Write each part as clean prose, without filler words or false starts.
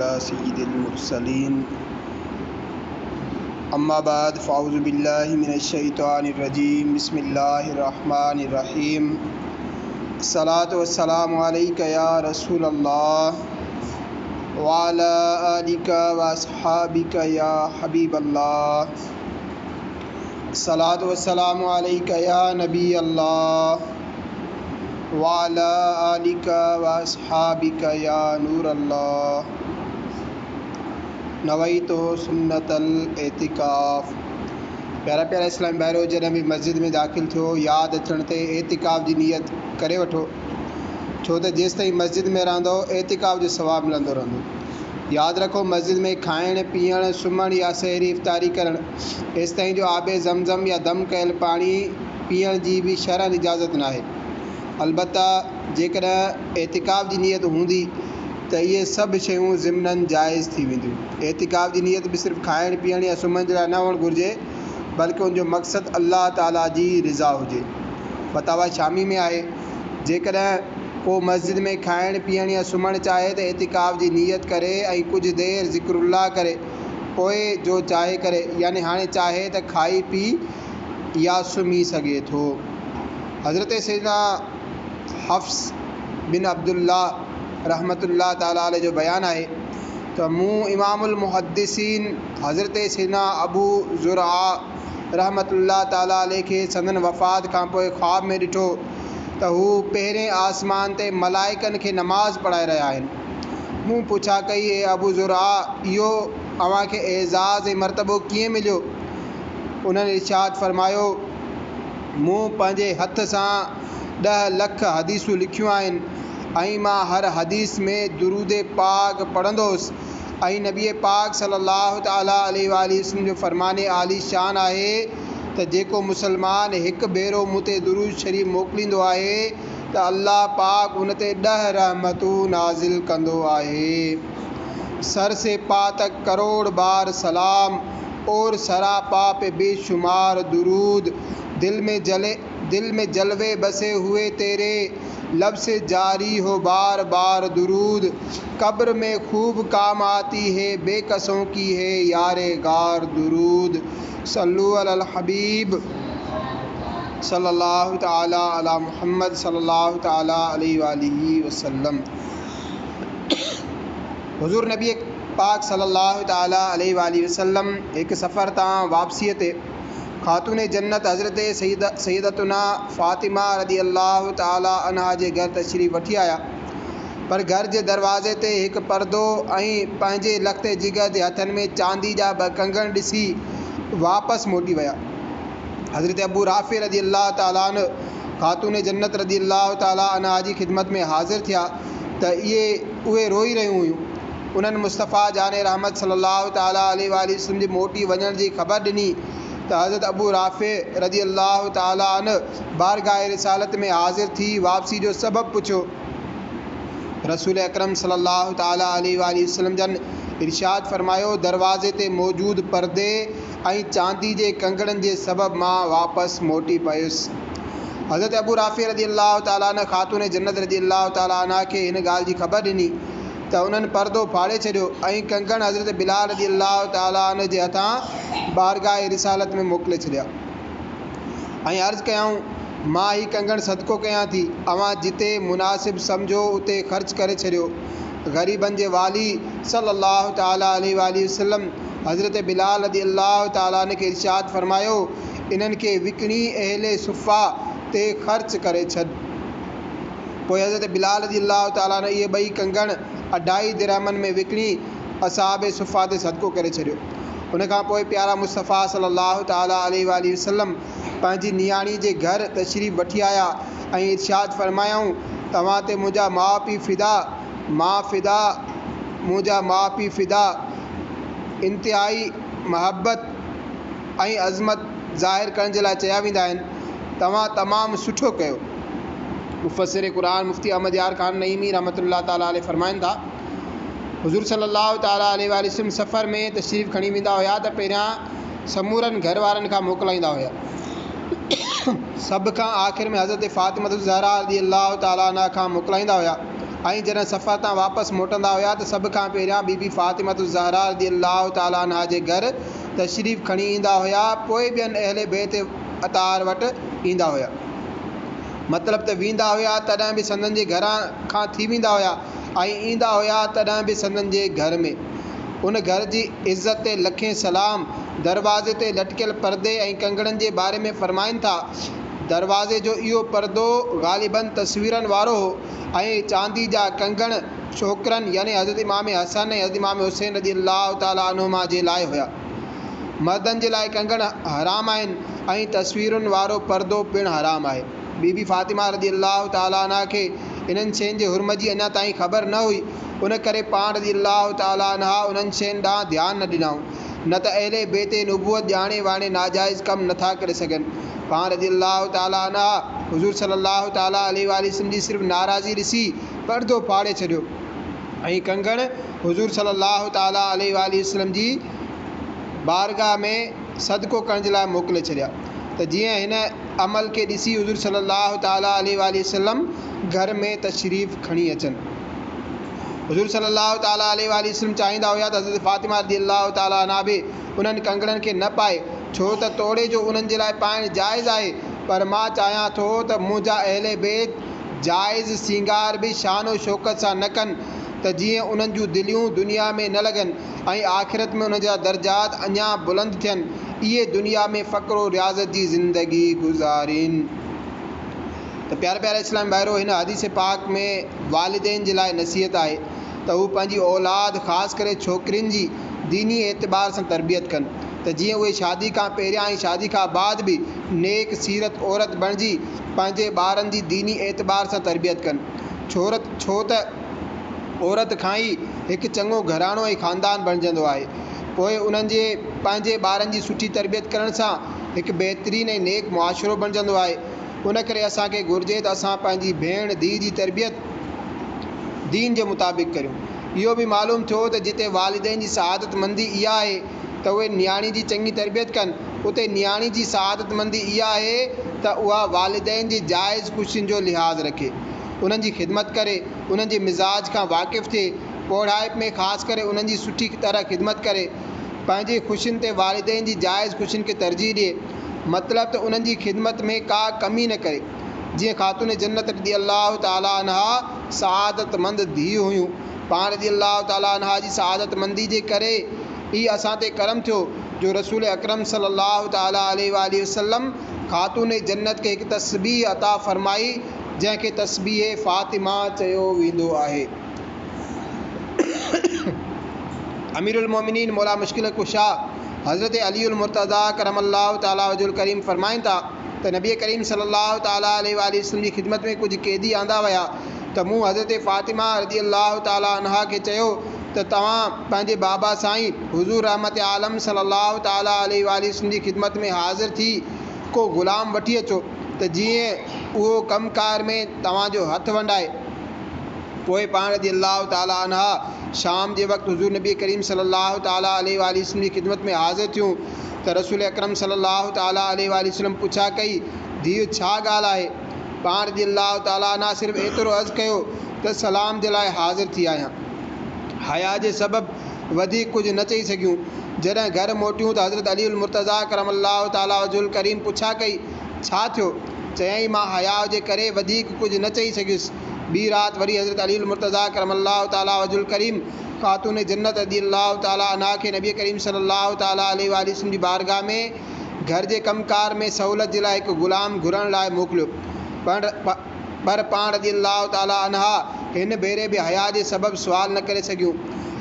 अला सय्यिदिल मुरसलीन अम्मा बाद फ़अऊज़ु बिल्लाहि मिनश शैतानिर रजीम बिस्मिल्लाहिर रहमानिर रहीम अस्सलातु वस्सलामु अलैका या रसूलल्लाह व अला आलिका व अस्हाबिका या हबीबल्लाह अस्सलातु वस्सलामु अलैका या नबी अल्लाह व अला आलिका व अस्हाबिका या नूर अल्लाह नवैतो सुन्नतल एतिकाफ़। प्यारा प्यारा इस्लामी भाइरो, जॾहिं बि मस्जिद में दाख़िल थियो यादि अचण ते एतिकाफ़ जी नियत करे वठो, छो त जेसि ताईं मस्जिद में रहंदो एतिकाफ़ जो सवाबु मिलंदो रहंदो। यादि रखो, मस्जिद में खाइणु पीअणु सुम्हणु या सहरी इफ़्तारी करणु एसि ताईं जो आबे ज़मज़म या दम कयल पाणी पीअण जी बि शरअन इजाज़त न आहे। अलबत्ता जेकॾहिं एतिकाफ़ जी नियत हूंदी त इहे सभु शयूं ज़िमनन जाइज़ थी वेंदियूं। एतिकाफ़ जी नियत बि सिर्फ़ु खाइणु पीअणु या सुम्हण जे लाइ न हुअणु घुरिजे, बल्कि उनजो मक़सदु अल्लाह ताला जी रिज़ा हुजे। फ़तावा शामी में आहे, जेकॾहिं को मस्जिद में खाइणु पीअणु या सुम्हणु चाहे त एतिकाफ़ जी नियत करे ऐं कुझु देरि ज़िक्रुल्लाह करे पोइ जो चाहे करे, यानी हाणे चाहे त खाई पी या सुम्ही सघे थो। हज़रत सैयदना हफ्स बिन अब्दुल्लाह रहमतुल्लाह ताला अलैह जो बयान आहे त मूं इमामुल मुहद्दिसीन हज़रत सैयदना अबू ज़ुरआ रहमतुल्लाह ताला अलैह खे संदन वफ़ात खां पोइ ख़्वाब में ॾिठो त हू पहिरें आसमान ते मलाइकनि खे नमाज़ पढ़ाए रहिया आहिनि। मूं पुछा कई, ए अबू ज़ुरआ, इहो अव्हांखे एज़ाज़ ऐं मर्तबो कीअं मिलियो? उन्हनि इरशाद फरमायो, मूं पंहिंजे हथ सां 10 लख हदीसूं लिखियूं आहिनि ऐं मां हर हदीस में दुरूद पाक पढ़ंदो हुउसि ऐं नबी पाक सल्लल्लाहु तआला अलैहि वसल्लम जो फ़रमाने आली शान आहे त जेको मुसलमान हिकु भेरो मूं ते दुरूद शरीफ़ मोकिलींदो आहे त अल्लाह पाक उन ते 10 रहमतूं नाज़िल कंदो आहे। सर से पा तक करोड़ बार सलाम और सरापा पे बेशुमार दुरूद, दिल में जलवे बसे हुए तेरे, लब से जारी हो बार बार दुरूद, कब्र में खूब काम आती है बेकसों की है यारे गार दुरूद। सल्लु अलल हबीब सल्लल्लाहु तआला अला मुहम्मद सल्लल्लाहु तआला अलैहि वसल्लम। हुज़ूर नबी पाक सल्लल्लाहु तआला अलैहि वसल्लम एक सफ़र तां वापसीअ ते ख़ातून जन्नत हज़रत सैयदतुना फ़ातिमा रज़ियल्लाहु ताला अन्हा जे घर तशरीफ़ वठी आया, पर घर जे दरवाज़े ते हिकु पर्दो ऐं पंहिंजे लख़्ते जिगर जे हथनि में चांदी जा 2 कंगण ॾिसी वापसि मोटी विया। हज़रत अबू राफ़े रज़ियल्लाहु ताला अन्हु ख़ातून जन्नत रज़ियल्लाहु ताला अन्हा जी ख़िदमत में हाज़िर थिया त उहे रोई रहियूं हुयूं। उन्हनि मुस्तफ़ा जाने रहमत सल्लल्लाहु ताला अलैहि वसल्लम जी मोटी वञण जी ख़बर ॾिनी त हज़रत अबू राफ़े रज़ियल्लाहु ताला अन्हु बारगाह रिसालत में हाज़िर थी वापसी जो सबबु पुछियो। रसूल अकरम सल्लल्लाहु ताला अलैहि वसल्लम जन इरशाद फरमायो, दरवाज़े ते मौजूद पर्दे ऐं चांदी जे कंगणनि जे सबबु मां वापसि मोटी पयुसि। हज़रत अबू राफ़े रज़ियल्लाहु ताला अन्हु ख़ातून जन्नत रज़ियल्लाहु ताला अन्हा खे हिन ॻाल्हि जी ख़बर ॾिनी त उन्हनि पर्दो फाड़े छॾियो ऐं कंगण हज़रत बिलाल रज़ियल्लाहु ताला अन्हु जे हथां बारगाह रिसालत में मोकिले छॾिया ऐं अर्ज़ु कयऊं, मां ही कंगण सदको कयां थी, अव्हां जिते मुनासिब सम्झो उते ख़र्च करे छॾियो। ग़रीबनि जे वाली सल्लल्लाहु ताला अलैहि वसल्लम हज़रत बिलाल रज़ियल्लाहु ताला अन्हु खे इरशाद फरमायो, इन्हनि खे विकिणी अहले सुफ़ा ते ख़र्च करे छॾ। पोइ हज़रत बिलाल रज़ियल्लाहु ताला अन्हु इहे 2 कंगण 2.5 दिरहमनि में विकिणी असहाब सुफ़ा ते सदको करे छॾियो। उन खां पोइ प्यारा मुस्तफ़ा सल्लल्लाहु ताला अलैहि वसल्लम पंहिंजी नियाणी जे घर तशरीफ़ वठी आया ऐं इरशाद फरमायाऊं, तव्हां ते मुंहिंजा माउ पीउ फ़िदा इंतिहाई महबत ऐं अज़मत ज़ाहिर करण जे लाइ चया वेंदा आहिनि। तव्हां तमामु सुठो कयो। मुफ़स्सिर क़ुरान मुफ़्ती अहमद यार ख़ान नईमी रहमतुल्लाह ताला अलैह फरमाइनि था, हुज़ूर सल्लल्लाहु ताला अलैहि वसल्लम सफ़र में तशरीफ़ खणी वेंदा हुया त पहिरियां समूरनि घर वारनि खां मोकिलाईंदा हुया। सभ खां आख़िर में हज़रत फ़ातिमा ज़हरा रज़ियल्लाहु ताला अन्हा खां मोकिलाईंदा हुया। ऐं जॾहिं सफ़र तां वापसि मोटंदा हुआ त सभ खां पहिरियां बीबी फ़ातिमा ज़हरा रज़ियल्लाहु ताला अन्हा जे घर तशरीफ़ खणी ईंदा हुआ, पोइ ॿियनि अहले बैत अतार वटि ईंदा हुआ। मतिलबु त वेंदा हुआ तॾहिं बि संदनि जे घरां खां थी वेंदा हुआ ऐं ईंदा हुआ तॾहिं बि संदनि जे घर में। उन घर जी इज़त ते लखें सलाम। दरवाज़े ते लटकियल परदे ऐं कंगणनि जे बारे में फ़रमाइनि था, दरवाज़े जो इहो परदो ग़ालिबन तस्वीरनि वारो हो ऐं चांदी जा कंगण छोकिरनि यानी हज़रत इमाम हसन ऐं हज़रत इमाम हुसैन रज़ियल्लाहु ताला अन्हुमा जे लाइ हुआ। मर्दनि जे लाइ कंगण हराम आहिनि ऐं तस्वीरुनि वारो परदो पिणु हराम आहे। बीबी फ़ातिमा रज़ियल्लाहु ताला अन्हा खे इन्हनि शयुनि जे हुर्म जी अञा ताईं ख़बर न हुई, उन करे पाण रज़ियल्लाहु ताला अन्हा उन्हनि शयुनि ॾांहुं ध्यानु न ॾिनऊं, न त अहले बैत नबूवत ॼाणे वाणे नाजाइज़ कमु नथा करे सघनि। पाण रज़ियल्लाहु ताला अन्हा हुज़ूर सल्लल्लाहु ताला अलैहि वसल्लम जी सिर्फ़ु नाराज़ी ॾिसी पर्दो फाड़े छॾियो ऐं कंगण हुज़ूर सल्लल्लाहु ताला अलैहि वसल्लम जी बारगाह में सदको करण जे लाइ मोकिले छॾिया त जीअं हिन अमल खे ॾिसी हुज़ूर सल्लल्लाहु ताला अलैहि वसल्लम घर में तशरीफ़ खणी अचनि। हुज़ूर सल्लल्लाहु ताला अलैहि वसल्लम चाहींदा हुआ त हज़रत फ़ातिमा रज़ियल्लाहु ताला अन्हा बि उन्हनि कंगणनि खे न पाए, छो त तोड़े जो उन्हनि जे लाइ पाइणु जाइज़ आहे, पर मां चाहियां थो त मुंहिंजा अहले बैत जाइज़ सींगार बि शान शौक़त सां न कनि, त जीअं उन्हनि जूं दिलियूं दुनिया में न लॻनि ऐं आख़िरत में उन जा दर्जात अञा बुलंद थियनि, इहे दुनिया में फ़क़्र रियाज़त जी ज़िंदगी गुज़ारीनि। त प्यारा इस्लाम भाइरो, हिन हदीस पाक में वालिदैन जे लाइ नसीहत आहे त हू पंहिंजी औलाद ख़ासि करे छोकिरियुनि जी दीनी एतबार सां तरबियत कनि, त जीअं उहे शादी खां पहिरियां ऐं शादी खां बाद बि नेक सीरत औरत बणिजी पंहिंजे ॿारनि जी दीनी एतबार सां तरबियत कनि। छो त औरत खां ई हिकु चङो घराणो ऐं ख़ानदान बणिजंदो आहे। पोइ उन्हनि जे पंहिंजे ॿारनि जी सुठी तरबियत करण सां हिकु बहितरीनु ऐं नेक मुआशिरो बणिजंदो आहे। उन करे असांखे घुरिजे त असां पंहिंजी भेण धीउ जी तरबियत दीन जे मुताबिक़ करियूं। इहो बि मालूम थियो त जिते वालिदैन जी सआदतमंदी इहा आहे त उहे नियाणी जी चङी तरबियत कनि, उते नियाणी जी सआदतमंदी इहा आहे त उहा वालिदैन जी जाइज़ ख़ुशियुनि जो लिहाज़ रखे, उन्हनि जी ख़िदमत करे, उन्हनि जे मिज़ाज खां वाक़िफ़ु थिए, पौढ़ाइप में ख़ासि करे उन्हनि जी सुठी तरह ख़िदमत करे, पंहिंजी ख़ुशियुनि ते वालिदैन जी जाइज़ ख़ुशियुनि खे तरजीह ॾिए, मतिलबु त उन्हनि जी ख़िदमत में का कमी न करे। जीअं ख़ातून जन्नत रज़ियल्लाहु ताला अन्हा सआदतमंद धीउ हुयूं, पाण रज़ियल्लाहु ताला अन्हा जी सआदतमंदी जे करे ई असां ते करम थियो जो रसूल अकरम सल्लल्लाहु ताला अलैहि वसल्लम ख़ातून जन्नत खे हिकु तस्बीह अता फ़रमाई, जंहिंखे तस्बीह फ़ातिमा चयो वेंदो आहे। अमीरुल मोमिनीन मौला मुश्किल कुशा हज़रत अलीउल मुर्तज़ा करमल्लाहु ताला वजहुल करीम फ़रमाइनि था त नबी करीम सल्लल्लाहु ताला अलैहि वसल्लम जी ख़िदमत में कुझु क़ैदी आंदा विया त मूं हज़रत फ़ातिमा रज़ियल्लाहु ताला अन्हा खे चयो त तव्हां पंहिंजे बाबा साईं हुज़ूर रहमत आलम सल्लल्लाहु ताला अलैहि वसल्लम जी ख़िदमत में हाज़िर थी को ग़ुलाम वठी अचो त जीअं उहो कमकार में तव्हांजो हथु वंडाए। पोइ पाण रज़ियल्लाहु ताला अन्हा शाम जे वक़्तु हुज़ूर नबी करीम सल्लल्लाहु ताला अलैहि वसल्लम जी ख़िदमत में हाज़िर थियूं त रसूल अकरम सल्लल्लाहु ताला अलैहि वसल्लम पुछा कई, धीउ छा ॻाल्हि आहे? पाण रज़ियल्लाहु ताला अन्हा सिर्फ़ु एतिरो अर्ज़ु कयो त सलाम जे लाइ हाज़िर थी आहियां। हया जे सबबु वधीक कुझु न चई सघियूं। जॾहिं घर मोटियूं त हज़रत अलीउल मुर्तज़ा करमल्लाहु ताला वजहुल करीम पुछा कई, छा थियो? चयईं, मां हया जे करे वधीक कुझु न चई सघियुसि। ॿी राति वरी हज़रत अलीउल मुर्तज़ा करमल्लाहु ताला वजहुल करीम ख़ातून जन्नत रज़ियल्लाहु ताला अन्हा खे नबी करीम सल्लल्लाहु ताला अलैहि वसल्लम जी बारगाह में घर जे कमकार में सहूलत जे लाइ हिकु ग़ुलाम घुरण लाइ मोकिलियो, पर पाण रज़ियल्लाहु ताला अन्हा हिन भेरे बि हया जे सबबु सुवाल न करे सघियूं।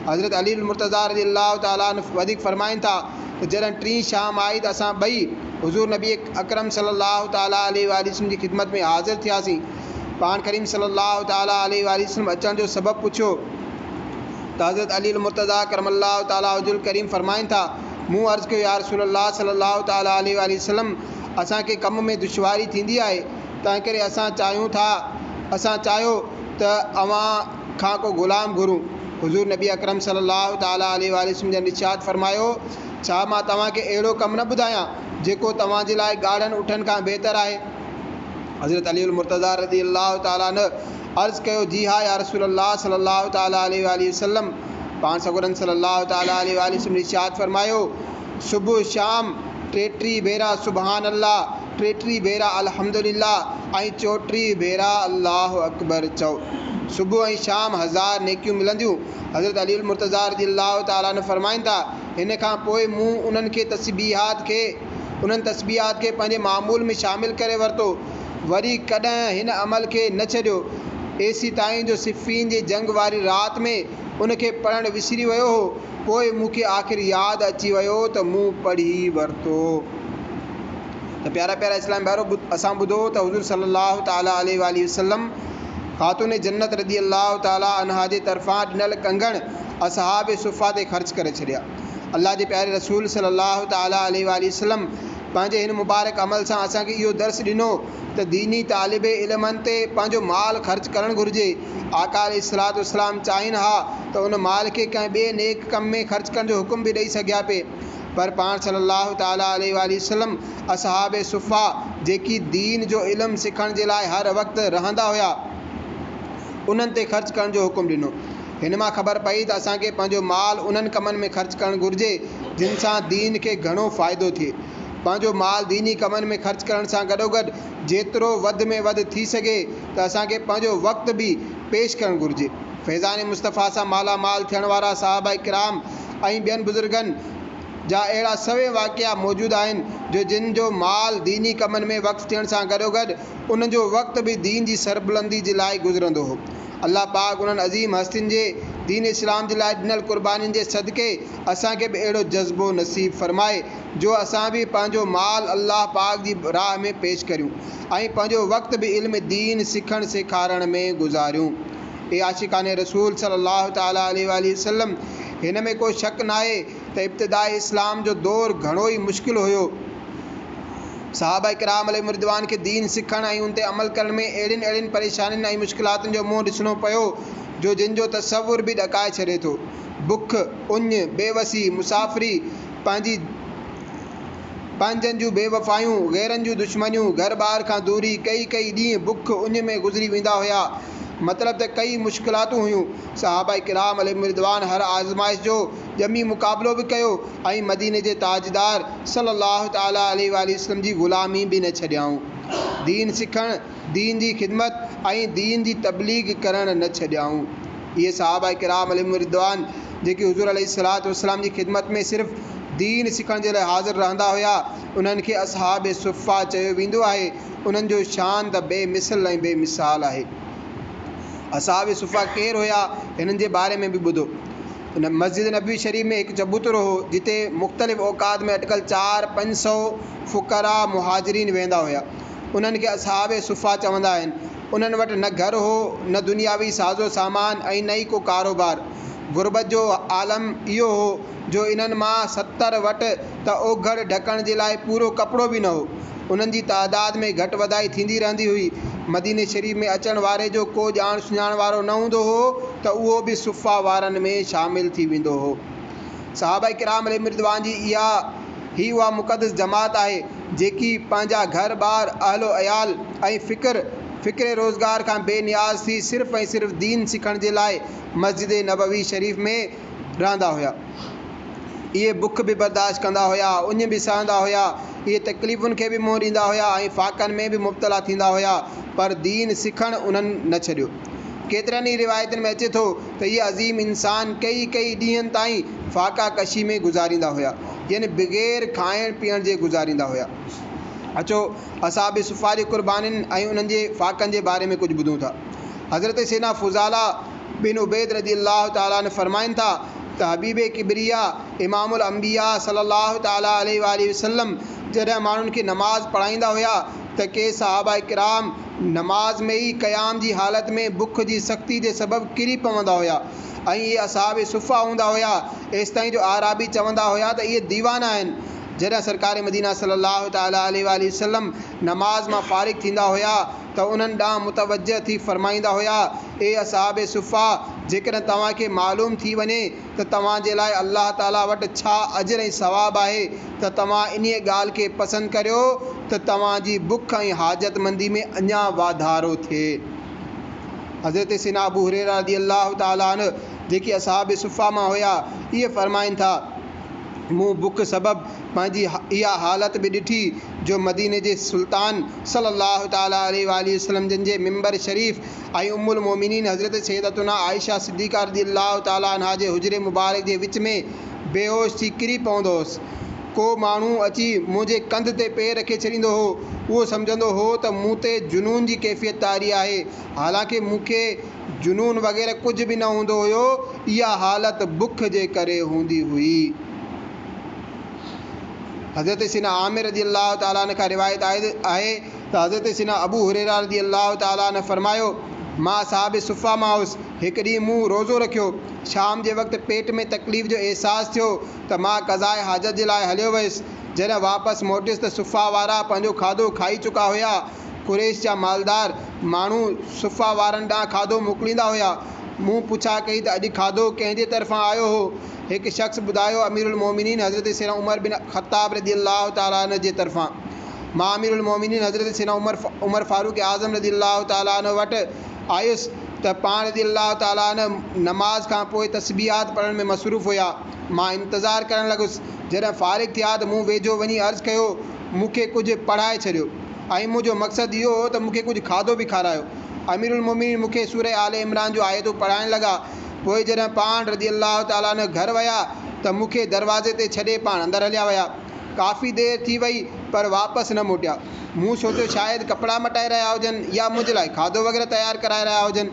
हज़रत अलीउल मुर्तज़ा रज़ियल्लाहु ताला वधीक फ़रमाइनि था त जॾहिं टीं शाम आई त असां ॿई हुज़ूर नबी अकरम सल्लल्लाहु ताला अलैहि वसल्लम जी ख़िदमत में हाज़िर थियासीं। पाण करीम सल्लल्लाहु ताला अलैहि वसल्लम अचण जो सबबु पुछियो त हज़रत अलीउल मुर्तज़ा करमल्लाहु ताला वजहुल करीम फ़रमाइनि था, मूं अर्ज़ु कयो, या रसूलल्लाह सल्लल्लाहु ताला अलैहि वसल्लम, असांखे कम में दुश्वारी थींदी आहे, तंहिं करे असां चाहियो त अव्हां खां को ग़ुलाम घुरूं। हुज़ूर नबी अकरम सल्लल्लाहु ताला अलैहि वसल्लम जन इरशाद फ़रमायो, छा मां तव्हांखे अहिड़ो कमु न ॿुधायां जेको तव्हांजे लाइ ॻाढ़नि उठनि खां बहितर आहे? हज़रत अलीउल मुर्तज़ा रज़ियल्लाहु ताला अर्ज़ कयो जी हाँ या रसूल अल्लाह सल्लल्लाहु ताला अलैहि वसल्लम। पाण सगोरन सल्लल्लाहु ताला अलैहि वसल्लम इरशाद फरमायो सुबुह शाम 33 भेरा सुबहान अल्लाह, 33 भेरा अल्हम्दुलिल्लाह ऐं 34 भेरा अल्लाह अकबर चओ। सुबुह ऐं शाम 1000 नेकियूं मिलंदियूं। हज़रत अली मुर्तज़ा रज़ियल्लाहु ताला अन्हु फरमाइनि था हिन खां पोइ मूं उन्हनि तस्बीहात खे पंहिंजे मामूल में शामिल करे वरितो, वरी कॾहिं हिन अमल खे न छॾियो एसी ताईं जो सिफ़ीन जी जंग वारी राति में उनखे पढ़णु विसरी वियो हो। पोइ मूंखे आख़िर यादि अची वियो त मूं पढ़ी वरितो। त प्यारा प्यारा इस्लाम भाइरो, असां ॿुधो त हुज़ूर सल्लल्लाहु ताला अलैहि वसल्लम ख़ातून जन्नत रज़ियल्लाहु ताला अन्हा जे तरफ़ां ॾिनल कंगण असहाब सुफ़ा ते ख़र्च करे छॾिया। अल्लाह जे प्यारे रसूल सल्लल्लाहु ताला अलैहि वसल्लम पंहिंजे हिन मुबारक अमल सां असांखे इहो दर्स ॾिनो त दीनी तालिब इल्मनि ते पंहिंजो माल ख़र्च करणु घुरिजे। आका अलैहिस्सलातु वस्सलाम चाहिनि हा त उन माल खे कंहिं ॿिए नेक कम में ख़र्च करण जो हुकुम बि ॾेई सघिया पे, पर पाण सल्लल्लाहु ताला अलैहि वसल्लम असहाब सुफ़ा जेकी दीन जो इल्मु सिखण जे लाइ हर वक़्तु रहंदा हुया उन्हनि ते ख़र्च करण जो हुकुम ॾिनो। हिन मां ख़बर पई त असांखे पंहिंजो माल उन्हनि कमनि में ख़र्च करणु घुरिजे जिन सां दीन खे घणो फ़ाइदो थिए। पंहिंजो माल दीनी कमनि में ख़र्च करण सां गॾोगॾु जेतिरो वधि में वधि थी सघे त असांखे पंहिंजो वक़्तु बि पेश करणु घुरिजे। फैज़ान मुस्तफ़ा सां मालामाल थियण वारा सहाबा किराम ऐं ॿियनि बुज़ुर्गनि जा अहिड़ा सवे वाक़िया मौजूदु आहिनि जो जिन जो माल दीनी कमनि में वक़्तु थियण सां गॾोगॾु उन जो वक़्तु बि दीन जी सरबुलंदी जे लाइ गुज़रंदो हो। अल्लाह पाक उन्हनि अज़ीम हस्तियुनि जे दीन इस्लाम जे लाइ ॾिनल क़ुर्बानीनि जे सदक़े असांखे बि अहिड़ो जज़्बो नसीब फ़रमाए जो असां बि पंहिंजो माल अल्लाह पाक जी राह में पेश करियूं ऐं पंहिंजो वक़्तु बि इल्म दीन सिखण सेखारण में गुज़ारियूं। ए आशिकाने रसूल सल्लल्लाहु ताला अलैहि वसल्लम, हिन में को शक न आहे त इब्तिदाई इस्लाम जो दौर घणो ई मुश्किल हुयो। सहाबा किराम अलैहिम रिदवान खे दीन सिखण ऐं उन ते अमल करण में अहिड़ियुनि परेशानियुनि ऐं मुश्किलातुनि जो मुंहुं ॾिसणो पियो जो जिन जो तसवुर बि ॾकाए छॾे थो। बुख, उञ, बेवसी, मुसाफ़िरी, पंहिंजनि जूं बेवफ़ायूं, गैरनि जूं दुश्मनियूं, घर ॿार खां दूरी, कई ॾींहं बुख उञ में गुज़री वेंदा हुया। मतिलब त कई मुश्किलातूं हुयूं। सहाबा किराम अलैहिम रिदवान हर आज़माइश जो ॼमी मुक़ाबिलो बि कयो ऐं मदीने जे ताजदार सल्लल्लाहु ताला अलैहि वसल्लम जी ग़ुलामी बि न छॾियाऊं। दीन सिखण, दीन जी ख़िदमत ऐं दीन जी तबलीग करणु न छॾियाऊं। इहे सहाबा किराम अलैहिम रिदवान जेके हुज़ूर अलैहिस्सलातु वस्सलाम जी ख़िदमत में सिर्फ़ु दीन सिखण जे लाइ हाज़िर रहंदा हुया उन्हनि खे असहाब सुफ़ा चयो वेंदो आहे। उन्हनि जो शान त बेमिसल ऐं बेमिसाल आहे। असहाब सुफ़ा केरु हुया हिननि जे बारे में बि ॿुधो। उन मस्जिद नबवी शरीफ़ में हिकु चबूतरो हो जिते मुख़्तलिफ़ औक़ात में अटिकल 400-500 फ़ुक़रा मुहाजिरीन वेंदा हुया। उन्हनि खे असहाब सुफ़ा चवंदा आहिनि। उन्हनि वटि न घर हो, न दुनियावी साज़ो सामान ऐं न ई को कारोबार। गुरबत जो आलम इहो हो जो इन्हनि मां 70 वटि त ओघड़ ढकण जे लाइ पूरो कपिड़ो बि न हो। उन्हनि जी तादाद में घटि वधाई थींदी रहंदी हुई। मदीने शरीफ़ में अचण वारे जो को ॼाण सुञाण वारो न हूंदो हो त उहो बि सुफ़ा वारनि में शामिल थी वेंदो हो। सहाबा किराम अलैहिम रिदवान जी उहा मुक़दस जमात आहे जेकी पंहिंजा घर ॿार, अहलो अयाल ऐं फ़िक्र रोज़गार खां बेनियाज़ थी सिर्फ़ु ऐं सिर्फ़ु दीन सिखण जे लाइ मस्जिद नबवी शरीफ़ में रहंदा हुया। इहे बुख बि बर्दाश्त कंदा हुया, उञ बि सहंदा हुया, इहे तकलीफ़ुनि खे बि मुंहुं ॾींदा हुया ऐं फ़ाक़नि में बि मुब्तला थींदा हुया, पर दीन सिखणु उन्हनि न छॾियो। केतिरनि ई रिवायतुनि में अचे थो त इहे अज़ीम इंसान कई ॾींहंनि ताईं फ़ाक़ा कशी में गुज़ारींदा हुया, यानी बग़ैर खाइण पीअण जे गुज़ारींदा हुया। अचो असहाब सुफ़ा जी क़ुर्बानीनि ऐं उन्हनि जे फ़ाक़नि जे बारे में कुझु ॿुधूं था। हज़रत सैयदना फ़ुज़ाला बिन उबैद रज़ियल्लाहु ताला अन्हु फरमाइनि था त हबीब किबरिया इमामुल अंबिया सल्लल्लाहु ताला अलैहि वसल्लम जॾहिं माण्हुनि खे नमाज़ पढ़ाईंदा हुया त के सहाबा किराम नमाज में ई क़याम जी हालत में बुख जी सख़्ती जे सबबु किरी पवंदा हुया ऐं इहे असहाब सुफ़ा हूंदा हुया। एसि ताईं जो आराबी चवंदा हुया त इहे दीवाना आहिनि। जॾहिं सरकार मदीना सल्लल्लाहु ताला अलैहि वसल्लम नमाज मां फ़ारिग़ थींदा हुया त उन्हनि ॾांहुं मुतवजह थी फ़रमाईंदा हुया, ए असहाब सुफ़ा, जेकॾहिं तव्हांखे मालूम थी वञे त तव्हांजे लाइ अल्लाह ताला वटि छा अजर ऐं सवाबु आहे त तव्हां इन ॻाल्हि खे पसंदि करियो त तव्हांजी बुख ऐं हाजतमंदी में अञा वाधारो थिए। हज़रत सैयदना अबू हुरैरा रज़ियल्लाहु ताला अन्हु जेके असहाब सुफ़ा मां हुया इहे फ़रमाइनि था मूं बुख सबब पंहिंजी इहा हालत बि ॾिठी जो मदीने जे सुल्तान सल्लल्लाहु ताला अलैहि वसल्लम जिन जे मिंबर शरीफ़ ऐं उम्मुल मोमिनीन हज़रत सैयदतुना आयशा सिद्दीक़ा रज़ियल्लाहु ताला अन्हा जे हुजरे मुबारक जे विच में बेहोश थी किरी पवंदो हुउसि। को माण्हू अची मुंहिंजे कंध ते पेर रखे छॾींदो हो, उहो सम्झंदो हो त मूं ते जुनून जी कैफ़ियत तारी आहे, हालांकि मूंखे जुनून वग़ैरह कुझु बि न हूंदो हुयो, इहा हालत बुख जे करे हूंदी हुई। हज़रत सैयदना आमिर रज़ियल्लाहु ताला अन्हु खां रिवायत आहे त हज़रत सैयदना अबू हुरैरा रज़ियल्लाहु ताला अन्हु फरमायो मां साहिब सुफ़ा मां हुउसि। हिकु ॾींहुं मूं रोज़ो रखियो। शाम जे वक़्तु पेट में तकलीफ़ जो अहसासु थियो त मां क़ज़ाए हाजत जे लाइ हलियो वियुसि। जॾहिं वापसि मोटियुसि त सुफ़ा वारा पंहिंजो खाधो खाई चुका हुया। कुरैश जा मालदार माण्हू सुफ़ा वारनि ॾांहुं खाधो मोकिलींदा हुया। मूं पुछा कई त अॼु खाधो कंहिंजे तरफ़ां आयो हो। हिकु शख़्स ॿुधायो अमीरुल मोमिनीन हज़रत सैयदना उमर बिन ख़त्ताब रज़ियल्लाहु ताला अन्हु जे तरफ़ां। मां अमीरुल मोमिनीन हज़रत सैयदना उमर फारूक आज़म रज़ियल्लाहु ताला अन्हु वटि आयुसि त पाण रज़ियल्लाहु ताला अन्हु नमाज़ खां पोइ तस्बीहात पढ़ण में मसरूफ़ हुया। मां इंतज़ारु करणु लॻुसि। जॾहिं फ़ारिग़ थिया त मूं वेझो वञी अर्ज़ु कयो मूंखे कुझु पढ़ाए छॾियो ऐं मुंहिंजो मक़सदु इहो हो त मूंखे कुझु खाधो बि खारायो। अमीरुल मोमिनीन मूंखे सूरह आले इमरान जो आयतूं पढ़ाइण लॻा। पोइ जॾहिं पाण रज़ियल्लाहु ताला अन्हु घर विया त मूंखे दरवाज़े ते छॾे पाण अंदरि हलिया विया। काफ़ी देरि थी वई पर वापसि न मोटिया। मूं सोचियो शायदि कपिड़ा मटाए रहिया हुजनि या मुंहिंजे लाइ खाधो वग़ैरह तयारु कराए रहिया हुजनि,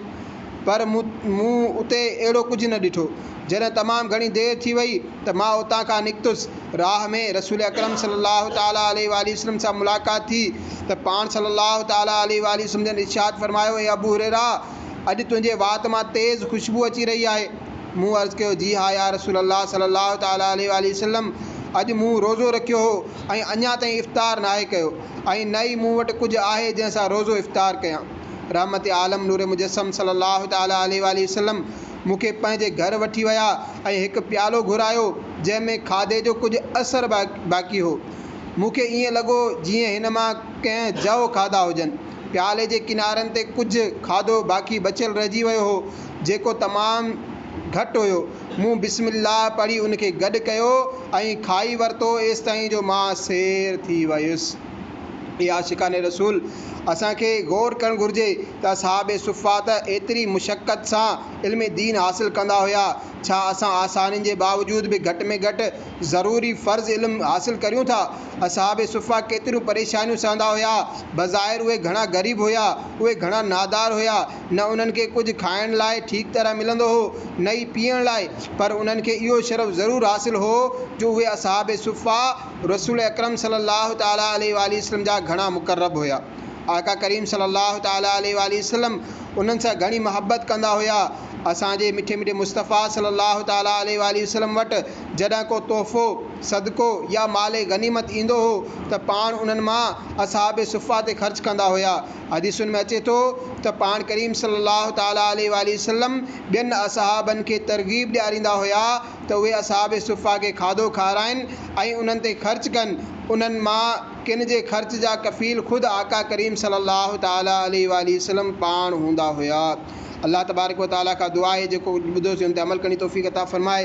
पर मूं उते अहिड़ो कुझु न ॾिठो। जॾहिं तमामु घणी देरि थी वई त मां उतां खां निकितुसि। राह में रसूल अकरम सल्लल्लाहु ताला अलैहि वसल्लम सां मुलाक़ात थी त पाण सल्लल्लाहु ताला अलैहि वसल्लम जन इरशाद फरमायो ए अबू हुरैरा अॼु तुंहिंजे वात मां तेज़ ख़ुशबू अची रही आहे। मूं अर्ज़ु कयो जी हा या रसूल अल्लाह सल्लल्लाहु ताला अलैहि वसल्लम अॼु मूं रोज़ो रखियो हो ऐं अञा ताईं इफ़्तार नाहे कयो ऐं न ई मूं वटि कुझु आहे जंहिंसां रोज़ो इफ़्तार कयां। रहमत आलम नूर मुजस्सम सल्लल्लाहु ताला अलैहि वसल्लम मूंखे पंहिंजे घर वठी विया ऐं हिकु प्यालो घुरायो जंहिंमें खाधे जो कुझु असरु बाक़ी हो। मूंखे ईअं लॻो जीअं हिन मां कंहिं जव खाधा हुजनि। प्याले जे किनारनि ते कुझु खाधो बाक़ी बचियल रहिजी वियो हो जेको तमामु घटि हुयो। मूं बिस्मिल्लाह पढ़ी उनखे गॾु कयो ऐं खाई वरितो एसिताईं जो मां सेर थी वयुसि। इहा शिकाने रसूल असांखे गौर करणु घुरिजे त असहाबे सुफ़ा त एतिरी मुशक़त सां इल्म दीन हासिलु कंदा हुया। छा असां आसानियुनि जे बावजूद बि घटि में घटि ज़रूरी फ़र्ज़ इल्मु हासिलु करियूं था? असहाबे सुफ़ा केतिरियूं परेशानियूं सहंदा हुया। बज़ाहिर उहे घणा ग़रीब हुया, उहे घणा नादार हुया। न उन्हनि खे कुझु खाइण लाइ ठीक तरह मिलंदो हो न ई पीअण लाइ, पर उन्हनि खे इहो शरफ़ ज़रूरु हासिलु हो जो उहे असहाबे सुफ़ा रसूल अकरम सल्लल्लाहु ताला अलैहि वसल्लम जा घणा मुक़र्रब हुया। आका करीम सल्लल्लाहु ताला अलैहि वसल्लम उन्हनि सां घणी मोहबत कंदा हुया। असांजे मिठे मिठे मुस्तफ़ा सल्लल्लाहु ताला अलैहि वसल्लम वटि जॾहिं को तोहफ़ो सदको या माले गनीमत ईंदो हो त पाण उन्हनि मां असहाबे सुफ़ा ते ख़र्च कंदा हुया। हदीसुनि में अचे थो त पाण करीम सल्लल्लाहु ताला अलैहि वसल्लम ॿियनि असहाबनि खे तरग़ीब ॾियारींदा हुया त उहे असहाबे सुफ़ा खे खाधो खाराइनि ऐं उन्हनि ते ख़र्च कनि। उन्हनि मां किन जे ख़र्च जा कफ़ील ख़ुदि आका करीम सल्लल्लाहु ताला अलैहि वसल्लम पाण हूंदा हुया। अल्लाह तबारक व तआला का दुआ आहे जेको ॿुधोसीं उन ते अमल करणी तौफ़ीक़ अता फ़रमाए।